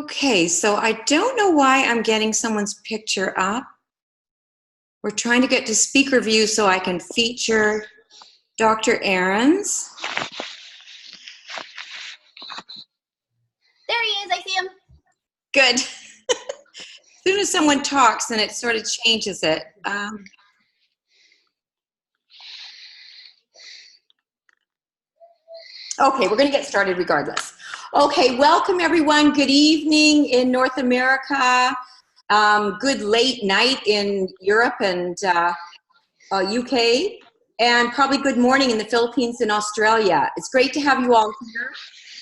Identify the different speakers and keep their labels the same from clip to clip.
Speaker 1: Okay, so I don't know why I'm getting someone's picture up. We're trying to get to speaker view so I can feature Dr. Ahrens.
Speaker 2: There he is, I see him.
Speaker 1: Good. As soon as someone talks, then it sort of changes it. Okay, we're going to get started regardless. Okay, welcome everyone. Good evening in North America. Good late night in Europe and UK, and probably good morning in the Philippines and Australia. It's great to have you all here.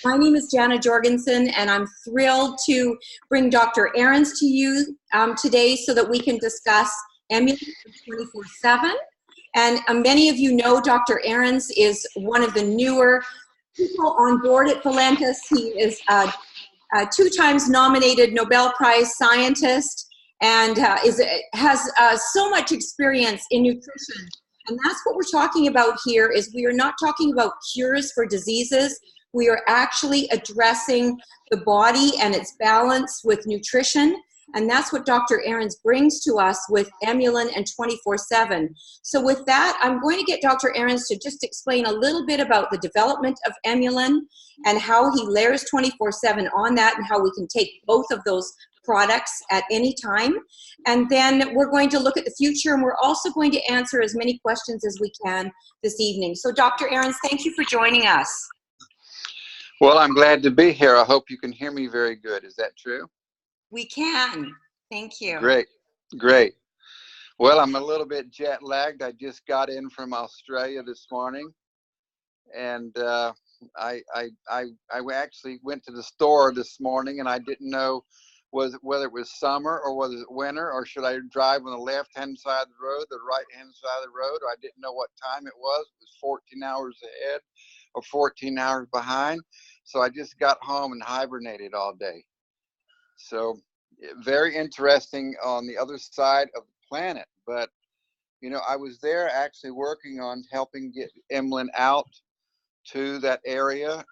Speaker 1: My name is Jana Jorgensen, and I'm thrilled to bring Dr. Ahrens to you today so that we can discuss Emulin 24/7. And many of you know Dr. Ahrens is one of the newer people on board at Valentus. He is a 2 times nominated Nobel Prize scientist and has so much experience in nutrition. And that's what we're talking about here. Is we are not talking about cures for diseases. We are actually addressing the body and its balance with nutrition. And that's what Dr. Ahrens brings to us with Emulin and 24/7. So with that, I'm going to get Dr. Ahrens to just explain a little bit about the development of Emulin and how he layers 24/7 on that and how we can take both of those products at any time. And then we're going to look at the future, and we're also going to answer as many questions as we can this evening. So Dr. Ahrens, thank you for joining us.
Speaker 3: Well, I'm glad to be here. I hope you can hear me very good. Is that true?
Speaker 1: We can. Thank you.
Speaker 3: Great, great. Well, I'm a little bit jet lagged. I just got in from Australia this morning, and I actually went to the store this morning, and I didn't know whether it was summer or was it winter, or should I drive on the left-hand side of the road, the right-hand side of the road. I didn't know what time it was. It was 14 hours ahead or 14 hours behind. So I just got home and hibernated all day. So very interesting on the other side of the planet. But, you know, I was there actually working on helping get Emulin out to that area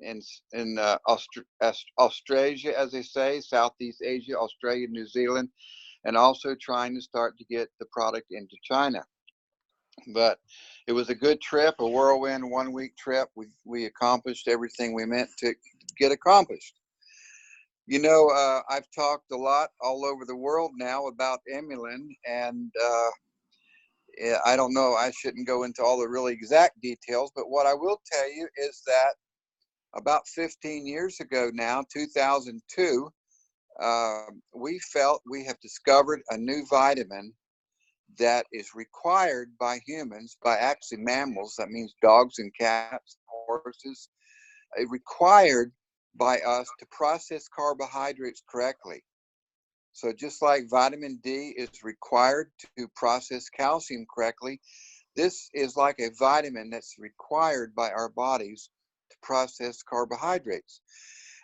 Speaker 3: in Australia, as they say, Southeast Asia, Australia, New Zealand, and also trying to start to get the product into China. But it was a good trip, a whirlwind 1-week trip. We accomplished everything we meant to get accomplished. You know, I've talked a lot all over the world now about Emulin, and I don't know, I shouldn't go into all the really exact details, but what I will tell you is that about 15 years ago now, 2002, we felt we have discovered a new vitamin that is required by humans, by actually mammals, that means dogs and cats, horses, required by us to process carbohydrates correctly. So just like vitamin D is required to process calcium correctly, this is like a vitamin that's required by our bodies to process carbohydrates.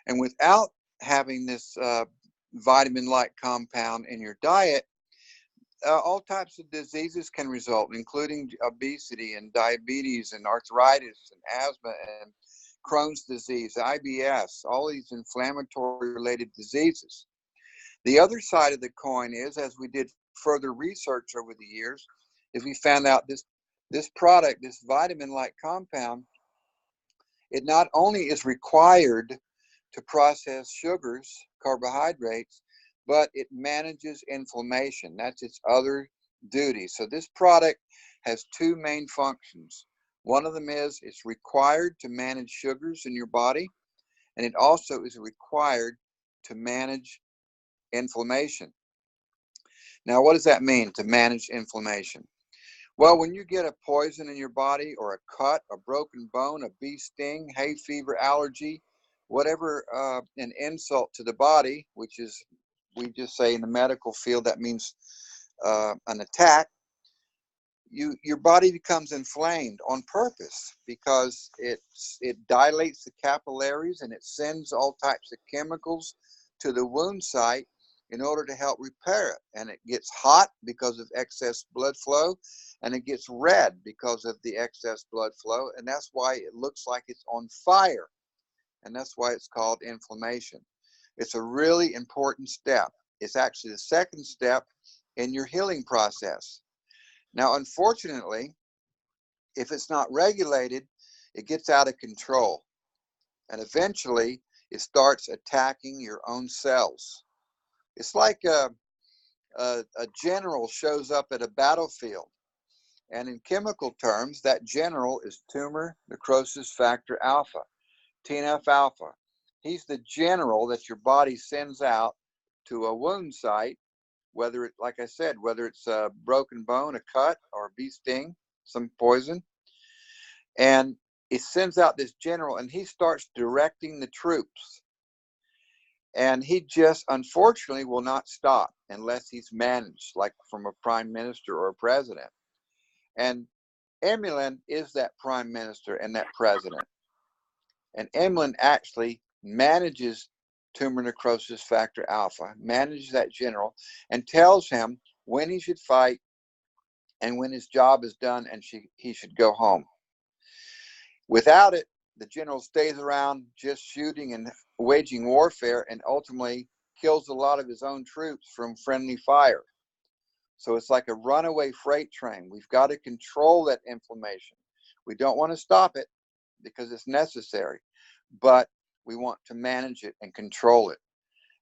Speaker 3: And without having this vitamin-like compound in your diet, all types of diseases can result, including obesity and diabetes and arthritis and asthma and Crohn's disease, IBS, all these inflammatory related diseases. The other side of the coin is, as we did further research over the years, is we found out this product, this vitamin-like compound, it not only is required to process sugars, carbohydrates, but it manages inflammation. That's its other duty. So this product has 2 main functions. One of them is it's required to manage sugars in your body, and it also is required to manage inflammation. Now, what does that mean, to manage inflammation? Well, when you get a poison in your body, or a cut, a broken bone, a bee sting, hay fever, allergy, whatever, an insult to the body, which is, we just say in the medical field, that means an attack, your body becomes inflamed on purpose, because it dilates the capillaries and it sends all types of chemicals to the wound site in order to help repair it. And it gets hot because of excess blood flow, and it gets red because of the excess blood flow, and that's why it looks like it's on fire, and that's why it's called inflammation. It's a really important step. It's actually the second step in your healing process. Now, unfortunately, if it's not regulated, it gets out of control. And eventually, it starts attacking your own cells. It's like a general shows up at a battlefield. And in chemical terms, that general is tumor necrosis factor alpha, TNF alpha. He's the general that your body sends out to a wound site, whether it, like I said, whether it's a broken bone, a cut, or a bee sting, some poison. And it sends out this general, and he starts directing the troops. And he just, unfortunately, will not stop unless he's managed, like from a prime minister or a president. And Emulin is that prime minister and that president. And Emulin actually manages tumor necrosis factor alpha, manages that general, and tells him when he should fight and when his job is done and he should go home. Without it, the general stays around just shooting and waging warfare, and ultimately kills a lot of his own troops from friendly fire. So it's like a runaway freight train. We've got to control that inflammation. We don't want to stop it because it's necessary, but we want to manage it and control it.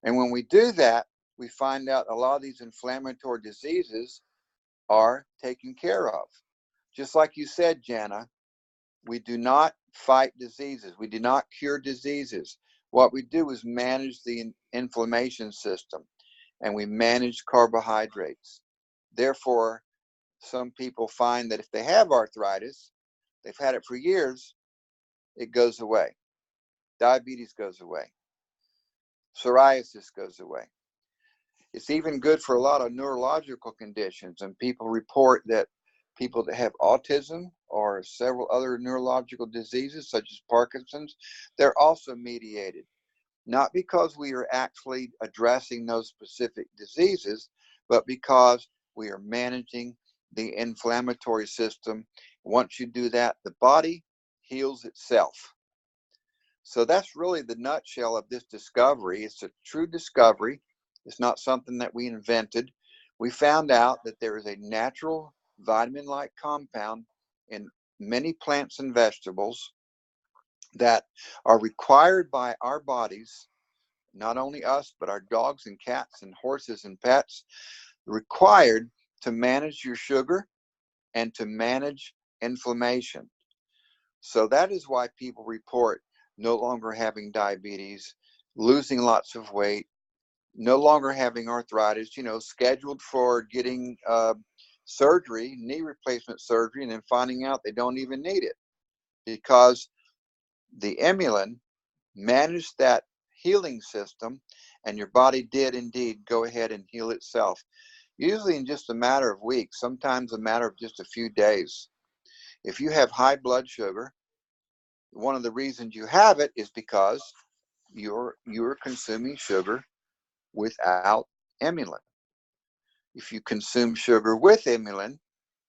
Speaker 3: And when we do that, we find out a lot of these inflammatory diseases are taken care of. Just like you said, Jana, we do not fight diseases. We do not cure diseases. What we do is manage the inflammation system, and we manage carbohydrates. Therefore, some people find that if they have arthritis, they've had it for years, it goes away. Diabetes goes away. Psoriasis goes away. It's even good for a lot of neurological conditions, and people report that people that have autism or several other neurological diseases such as Parkinson's, they're also mediated. Not because we are actually addressing those specific diseases, but because we are managing the inflammatory system. Once you do that, the body heals itself. So that's really the nutshell of this discovery. It's a true discovery. It's not something that we invented. We found out that there is a natural vitamin-like compound in many plants and vegetables that are required by our bodies, not only us, but our dogs and cats and horses and pets, required to manage your sugar and to manage inflammation. So that is why people report no longer having diabetes, losing lots of weight, no longer having arthritis, scheduled for getting surgery, knee replacement surgery, and then finding out they don't even need it because the Emulin managed that healing system, and your body did indeed go ahead and heal itself, usually in just a matter of weeks, sometimes a matter of just a few days. If you have high blood sugar, one of the reasons you have it is because you're consuming sugar without Emulin. If you consume sugar with Emulin,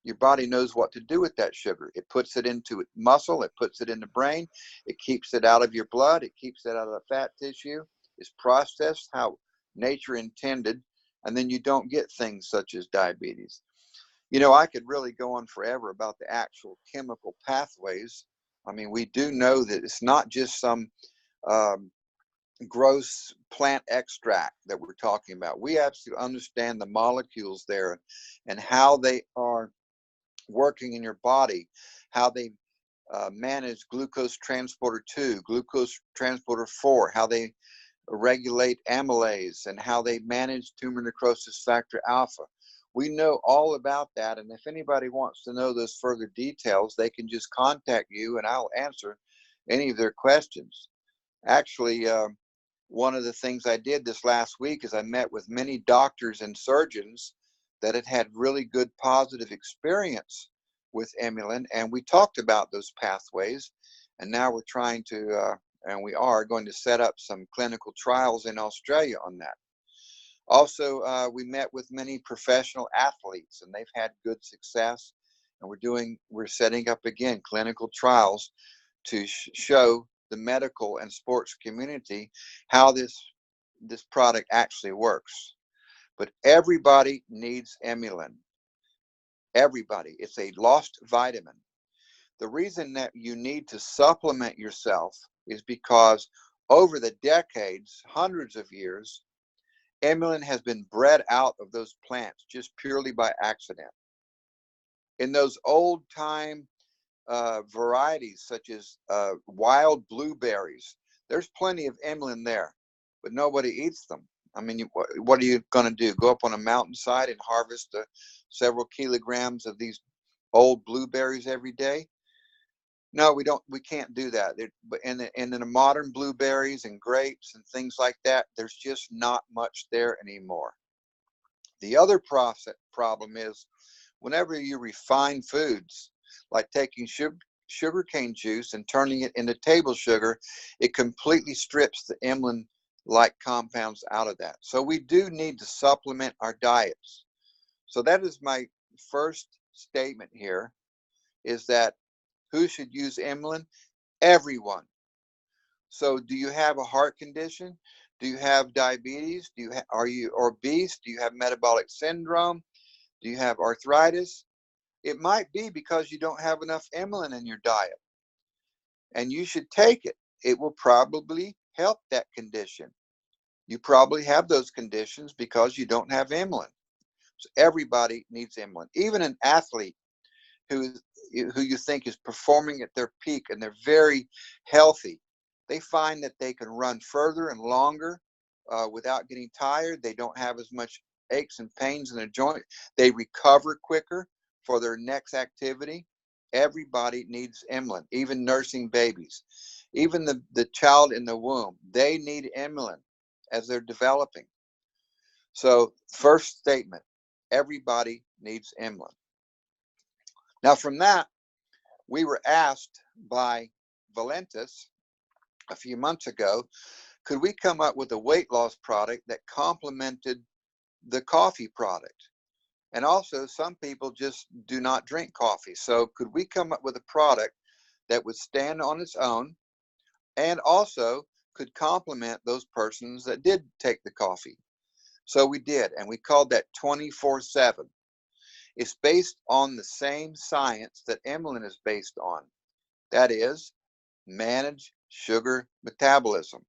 Speaker 3: your body knows what to do with that sugar. It puts it into muscle, it puts it in the brain, it keeps it out of your blood, it keeps it out of the fat tissue. It's processed how nature intended, and then you don't get things such as diabetes. I could really go on forever about the actual chemical pathways. I mean, we do know that it's not just some gross plant extract that we're talking about. We absolutely understand the molecules there and how they are working in your body, how they manage glucose transporter 2, glucose transporter 4, how they regulate amylase, and how they manage tumor necrosis factor alpha. We know all about that, and if anybody wants to know those further details, they can just contact you and I'll answer any of their questions. Actually, one of the things I did this last week is I met with many doctors and surgeons that had had really good positive experience with Emulin, and we talked about those pathways, and now we're trying to, and we are going to set up some clinical trials in Australia on that. Also, we met with many professional athletes, and they've had good success, and we're setting up again clinical trials to show the medical and sports community how this this product actually works. But everybody needs Emulin. Everybody. It's a lost vitamin. The reason that you need to supplement yourself is because over the decades, hundreds of years, Emulin has been bred out of those plants just purely by accident. In those old time varieties, such as wild blueberries, there's plenty of Emulin there, but nobody eats them. I mean, what are you going to do? Go up on a mountainside and harvest several kilograms of these old blueberries every day? No, we don't. We can't do that. But in the modern blueberries and grapes and things like that, there's just not much there anymore. The other problem is whenever you refine foods, like taking sugarcane juice and turning it into table sugar, it completely strips the Emulin-like compounds out of that. So we do need to supplement our diets. So that is my first statement here, is that who should use Emulin? Everyone. So do you have a heart condition? Do you have diabetes? Are you obese? Do you have metabolic syndrome? Do you have arthritis? It might be because you don't have enough Emulin in your diet, and you should take it. It will probably help that condition. You probably have those conditions because you don't have Emulin. So everybody needs Emulin. Even an athlete who you think is performing at their peak and they're very healthy, they find that they can run further and longer without getting tired. They don't have as much aches and pains in their joint. They recover quicker for their next activity. Everybody needs Emulin, even nursing babies. Even the child in the womb, they need Emulin as they're developing. So first statement, everybody needs Emulin. Now from that, we were asked by Valentus a few months ago, could we come up with a weight loss product that complemented the coffee product? And also, some people just do not drink coffee. So could we come up with a product that would stand on its own and also could complement those persons that did take the coffee? So we did, and we called that 24/7. It's based on the same science that Emulin is based on. That is, manage sugar metabolism.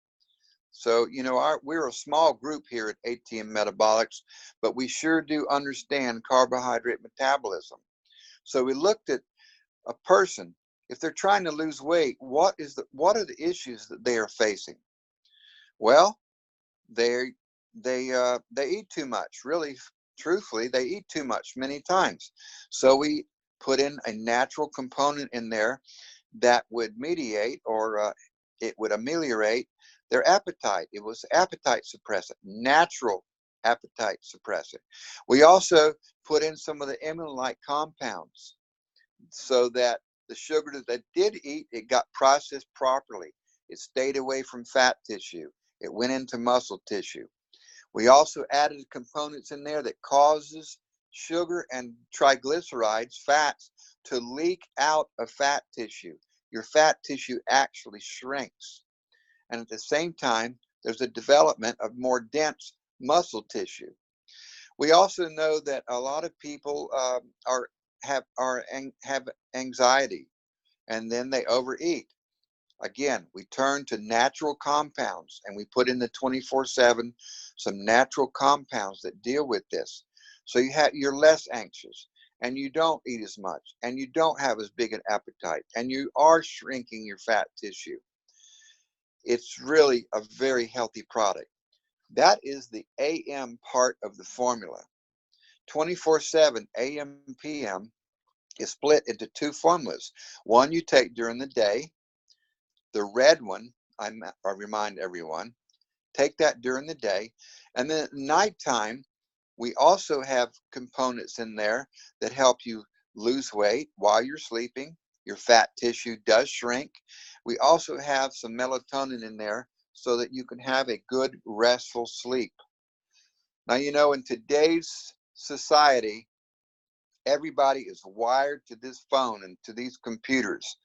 Speaker 3: So, you know, we're a small group here at ATM Metabolics, but we sure do understand carbohydrate metabolism. So we looked at a person, if they're trying to lose weight, what are the issues that they are facing? Well, they eat too much. Really, truthfully, they eat too much many times. So we put in a natural component in there that would mediate, or it would ameliorate their appetite. It was appetite suppressant, natural appetite suppressant. We also put in some of the Emulin-like compounds so that the sugar that they did eat, it got processed properly. It stayed away from fat tissue. It went into muscle tissue. We also added components in there that causes sugar and triglycerides, fats, to leak out of fat tissue. Your fat tissue actually shrinks. And at the same time, there's a development of more dense muscle tissue. We also know that a lot of people have anxiety, and then they overeat. Again, we turn to natural compounds, and we put in the 24/7 some natural compounds that deal with this. So you're less anxious, and you don't eat as much, and you don't have as big an appetite, and you are shrinking your fat tissue. It's really a very healthy product. That is the AM part of the formula. 24/7 AM PM is split into two formulas. One you take during the day. The red one, I remind everyone, take that during the day. And then at nighttime, we also have components in there that help you lose weight while you're sleeping. Your fat tissue does shrink. We also have some melatonin in there so that you can have a good, restful sleep. Now, you know, in today's society, everybody is wired to this phone and to these computers,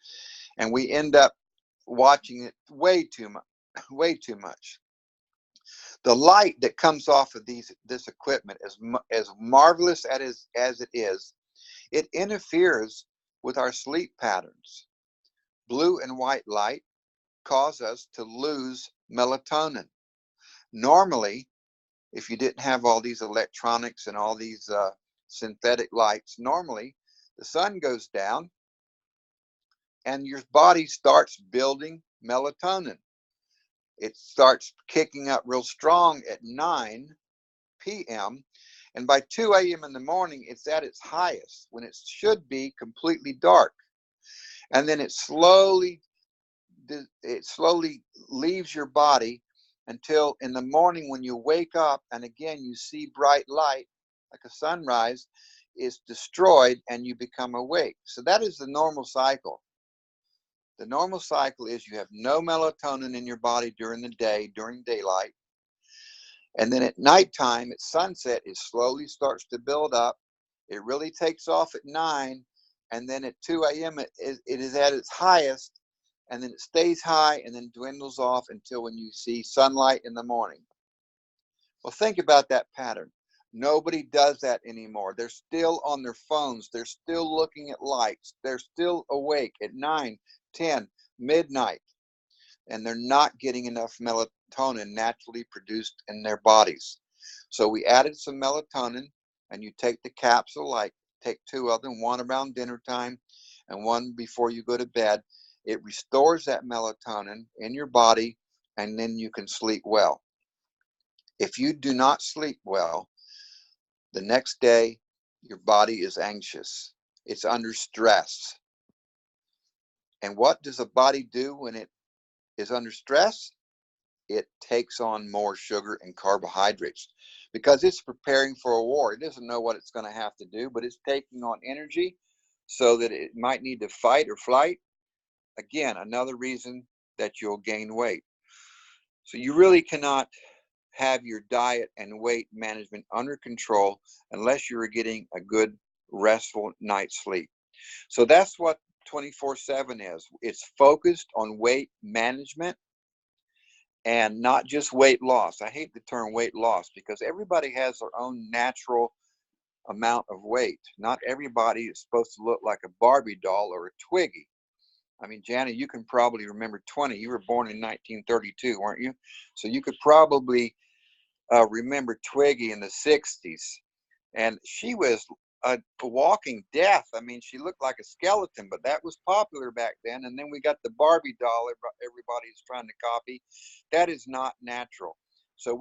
Speaker 3: and we end up watching it way too much. The light that comes off of this equipment, as marvelous as it is, it interferes with our sleep patterns. Blue and white light cause us to lose melatonin. Normally, if you didn't have all these electronics and all these synthetic lights, normally the sun goes down and your body starts building melatonin. It starts kicking up real strong at 9 p.m. and by 2 a.m. in the morning, it's at its highest when it should be completely dark. And then it slowly leaves your body until in the morning when you wake up and again you see bright light like a sunrise, is destroyed and you become awake. So that is the normal cycle. The normal cycle is you have no melatonin in your body during the day, during daylight. And then at nighttime, at sunset, it slowly starts to build up. It really takes off at 9. And then at 2 a.m., it is at its highest. And then it stays high and then dwindles off until when you see sunlight in the morning. Well, think about that pattern. Nobody does that anymore. They're still on their phones. They're still looking at lights. They're still awake at 9, 10, midnight, and they're not getting enough melatonin naturally produced in their bodies. So we added some melatonin, and you take the capsule, like take 2 of them, one around dinner time and one before you go to bed. It restores that melatonin in your body, and then you can sleep well. If you do not sleep well, the next day your body is anxious. It's under stress. And what does a body do when it is under stress? It takes on more sugar and carbohydrates because it's preparing for a war. It doesn't know what it's going to have to do, but it's taking on energy so that it might need to fight or flight. Again, another reason that you'll gain weight. So you really cannot have your diet and weight management under control unless you're getting a good restful night's sleep. So that's what 24/7 is. It's focused on weight management and not just weight loss. I hate the term weight loss because everybody has their own natural amount of weight. Not everybody is supposed to look like a Barbie doll or a Twiggy. I mean, Janet, you can probably remember 20. You were born in 1932, weren't you? So you could probably remember Twiggy in the 60s. And she was a walking death. I mean, she looked like a skeleton, but that was popular back then. And then we got the Barbie doll everybody's trying to copy. That is not natural. So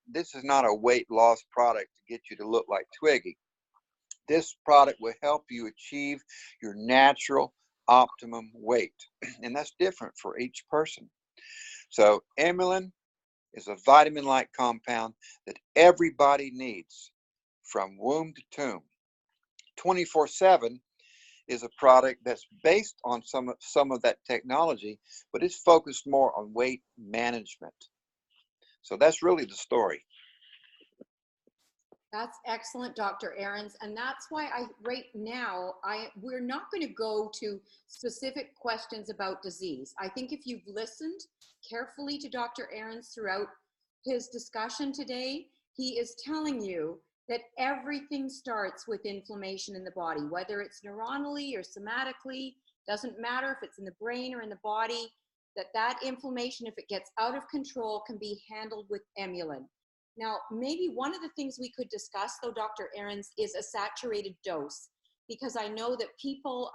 Speaker 3: this is not a weight loss product to get you to look like Twiggy. This product will help you achieve your natural optimum weight. And that's different for each person. So Emulin is a vitamin-like compound that everybody needs from womb to tomb. 24/7 is a product that's based on some of that technology, but it's focused more on weight management. So that's really the story.
Speaker 1: That's excellent, Dr. Ahrens. And that's why right now, we're not going to go to specific questions about disease. I think if you've listened carefully to Dr. Ahrens throughout his discussion today, he is telling you that everything starts with inflammation in the body, whether it's neuronally or somatically, doesn't matter if it's in the brain or in the body, that inflammation, if it gets out of control, can be handled with Emulin. Now, maybe one of the things we could discuss, though, Dr. Ahrens, is a saturated dose, because I know that people,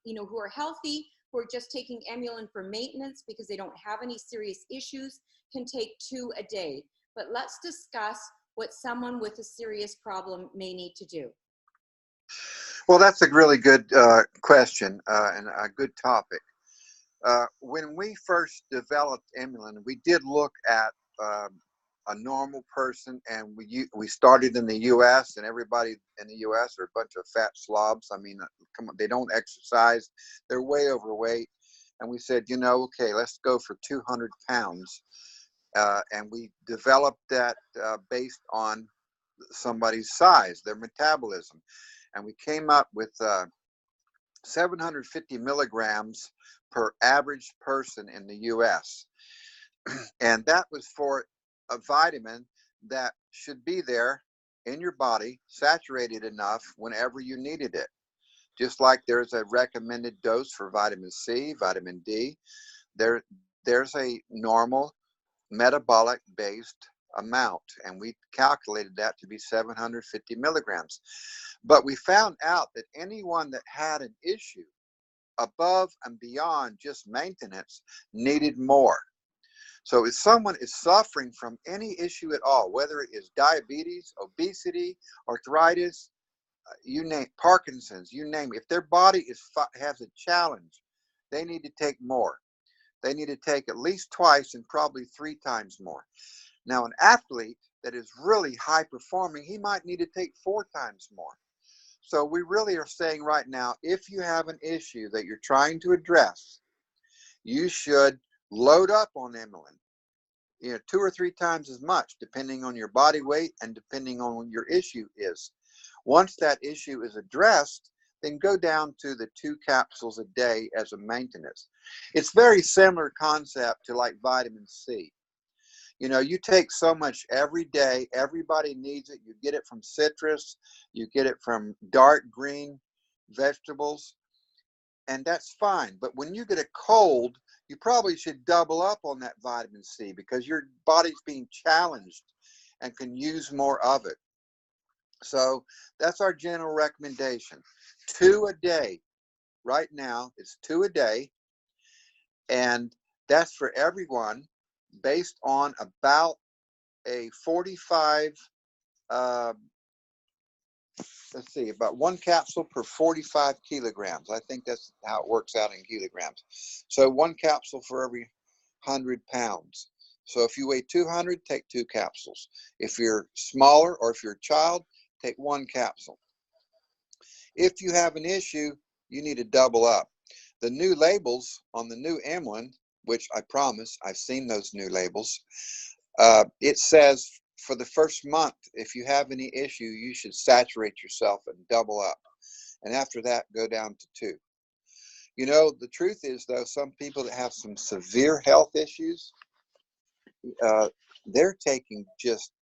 Speaker 1: who are healthy, who are just taking Emulin for maintenance because they don't have any serious issues, can take 2 a day. But let's discuss what someone with a serious problem may need to do.
Speaker 3: Well, that's a really good question and a good topic. When we first developed Emulin, we did look at a normal person, and we started in the U.S., and everybody in the U.S. are a bunch of fat slobs. I mean, come on, they don't exercise, they're way overweight, and we said, okay, let's go for 200 pounds, and we developed that based on somebody's size, their metabolism, and we came up with 750 milligrams per average person in the U.S., and that was for a vitamin that should be there in your body, saturated enough whenever you needed it. Just like there's a recommended dose for vitamin C, vitamin D, there's a normal metabolic based amount, and we calculated that to be 750 milligrams. But we found out that anyone that had an issue above and beyond just maintenance needed more. So if someone is suffering from any issue at all, whether it is diabetes, obesity, arthritis, you name Parkinson's, you name it, if their body has a challenge, they need to take more. They need to take at least twice and probably 3 times more. Now, an athlete that is really high performing, he might need to take 4 times more. So we really are saying right now, if you have an issue that you're trying to address, you should load up on Emulin, 2 or 3 times as much, depending on your body weight and depending on what your issue is. Once that issue is addressed, then go down to the 2 capsules a day as a maintenance. It's very similar concept to like vitamin C. You take so much every day, everybody needs it. You get it from citrus, you get it from dark green vegetables, and that's fine. But when you get a cold, you probably should double up on that vitamin C because your body's being challenged and can use more of it. So that's our general recommendation. 2 a day. Right now, it's 2 a day, and that's for everyone based on about a 45, about 1 capsule per 45 kilograms. I think that's how it works out in kilograms. So 1 capsule for every 100 pounds. So if you weigh 200, take 2 capsules. If you're smaller or if you're a child, take 1 capsule. If you have an issue, you need to double up. The new labels on the new Emulin, which I promise, I've seen those new labels, it says for the first month, if you have any issue, you should saturate yourself and double up. And after that, go down to 2. The truth is, though, some people that have some severe health issues, they're taking just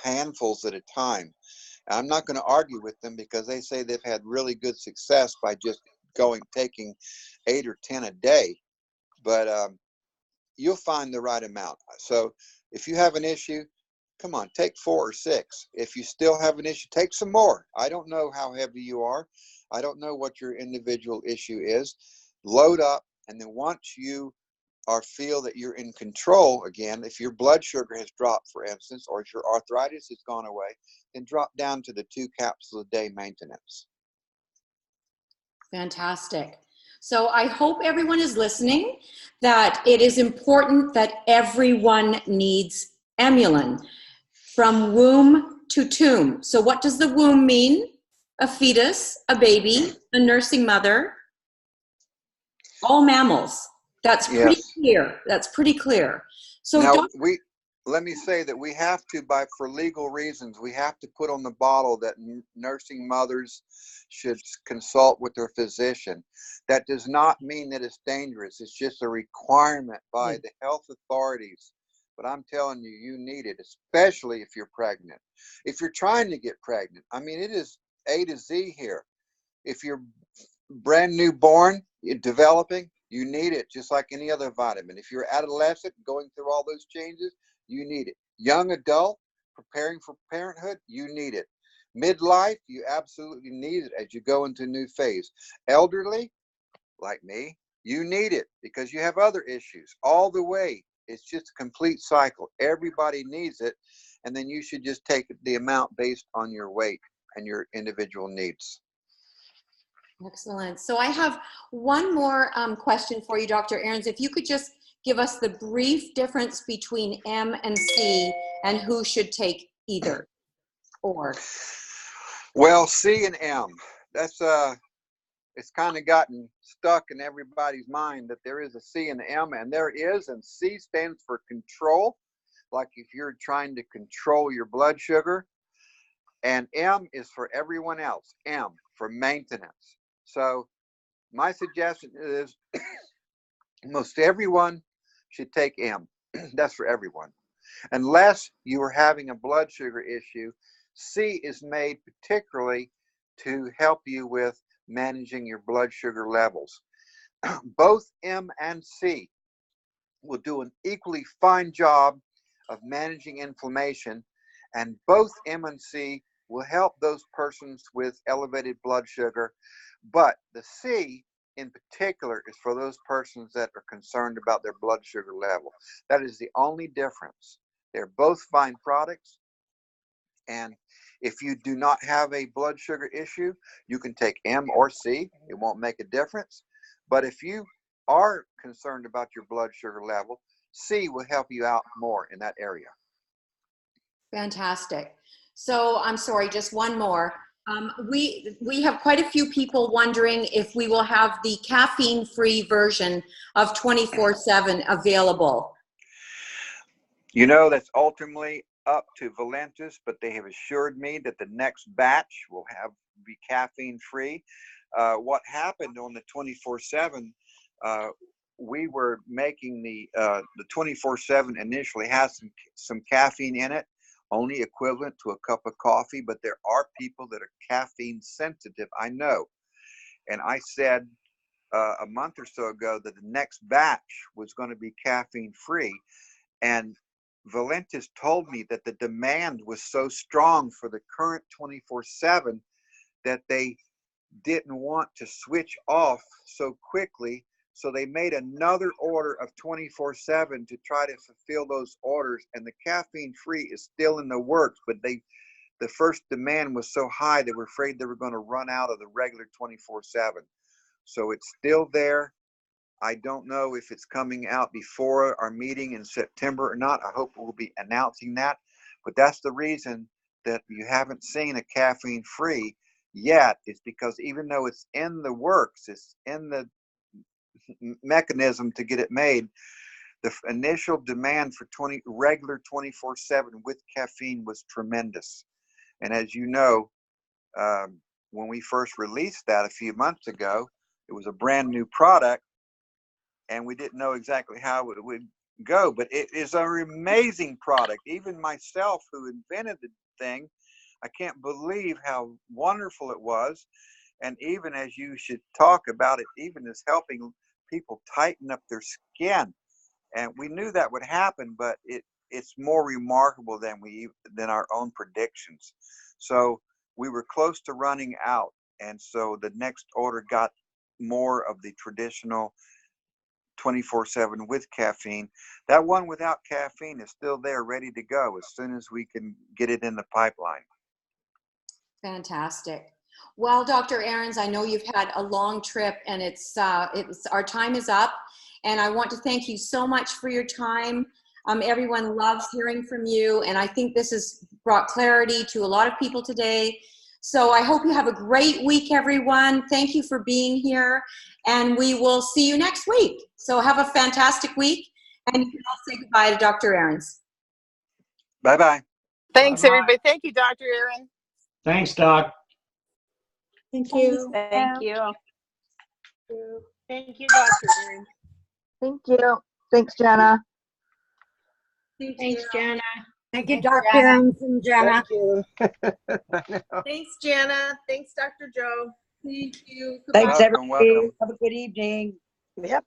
Speaker 3: handfuls at a time. I'm not going to argue with them because they say they've had really good success by just taking 8 or 10 a day. But you'll find the right amount. So if you have an issue, come on, take 4 or 6. If you still have an issue, take some more. I don't know how heavy you are. I don't know what your individual issue is. Load up, and then once you feel that you're in control again, if your blood sugar has dropped, for instance, or if your arthritis has gone away, then drop down to the 2 capsules a day maintenance.
Speaker 1: Fantastic. So I hope everyone is listening, that it is important that everyone needs Emulin from womb to tomb. So what does the womb mean? A fetus, a baby, a nursing mother, all mammals. That's pretty clear. That's pretty clear. So
Speaker 3: now let me say that we have to, for legal reasons, we have to put on the bottle that nursing mothers should consult with their physician. That does not mean that it's dangerous. It's just a requirement by the health authorities. But I'm telling you, you need it, especially if you're pregnant. If you're trying to get pregnant, I mean, it is A to Z here. If you're brand new born, you're developing, you need it just like any other vitamin. If you're adolescent, going through all those changes, you need it. Young adult, preparing for parenthood, you need it. Midlife, you absolutely need it as you go into a new phase. Elderly, like me, you need it because you have other issues. All the way, it's just a complete cycle. Everybody needs it, and then you should just take the amount based on your weight and your individual needs.
Speaker 1: Excellent. So I have one more question for you, Dr. Ahrens. If you could just give us the brief difference between M and C and who should take either or.
Speaker 3: Well, C and M, that's it's kind of gotten stuck in everybody's mind that there is a C and an M, and there is, and C stands for control, like if you're trying to control your blood sugar, and M is for everyone else, M for maintenance. So my suggestion is most everyone should take M. That's for everyone. unless you are having a blood sugar issue. C is made particularly to help you with managing your blood sugar levels. Both M and C will do an equally fine job of managing inflammation, and both M and C will help those persons with elevated blood sugar. But the C in particular is for those persons that are concerned about their blood sugar level. That is the only difference. They're both fine products, and if you do not have a blood sugar issue, you can take M or C. It won't make a difference. But if you are concerned about your blood sugar level, C will help you out more in that area.
Speaker 1: Fantastic. So I'm sorry, just one more. We have quite a few people wondering if we will have the caffeine-free version of 24/7 available.
Speaker 3: You know, that's ultimately up to Valentus, but they have assured me that the next batch will be caffeine-free. What happened on the 24/7, we were making the 24/7 initially has some caffeine in it, only equivalent to a cup of coffee, but there are people that are caffeine sensitive, I know. And I said a month or so ago that the next batch was going to be caffeine free. And Valentus told me that the demand was so strong for the current 24/7 that they didn't want to switch off so quickly. So they made another order of 24/7 to try to fulfill those orders, and the caffeine free is still in the works, but the first demand was so high they were afraid they were going to run out of the regular 24/7. So it's still there. I don't know if it's coming out before our meeting in September or not. I hope we'll be announcing that, but that's the reason that you haven't seen a caffeine free yet, is because even though it's in the works, it's in the mechanism to get it made, the initial demand for regular 24/7 with caffeine was tremendous. And as you know, when we first released that a few months ago, it was a brand new product and we didn't know exactly how it would go, but it is an amazing product. Even myself, who invented the thing, I can't believe how wonderful it was. And even as you should talk about it, even as helping people tighten up their skin. And we knew that would happen, but it's more remarkable than our own predictions. So we were close to running out. And so the next order got more of the traditional 24/7 with caffeine. That one without caffeine is still there, ready to go as soon as we can get it in the pipeline.
Speaker 1: Fantastic. Well, Dr. Ahrens, I know you've had a long trip, and our time is up, and I want to thank you so much for your time. Everyone loves hearing from you, and I think this has brought clarity to a lot of people today. So I hope you have a great week, everyone. Thank you for being here, and we will see you next week. So have a fantastic week, and you can all say goodbye to Dr. Ahrens.
Speaker 3: Bye-bye.
Speaker 2: Thanks,
Speaker 4: Bye-bye.
Speaker 2: everybody. Thank you, Dr. Ahrens.
Speaker 4: Thanks, Doc.
Speaker 5: Thank you.
Speaker 6: Thank you.
Speaker 2: Thank you, Dr. Ahrens.
Speaker 5: Thank you. Thanks, Jenna.
Speaker 6: Thanks, Jenna.
Speaker 7: Thank you, Dr. Ahrens and Jenna.
Speaker 4: Thank you.
Speaker 2: Thanks, Jenna. Thanks, Dr. Joe.
Speaker 1: Thank you.
Speaker 5: Thanks,
Speaker 3: Welcome,
Speaker 5: everybody.
Speaker 3: welcome.
Speaker 5: Have a good evening.
Speaker 2: Yep.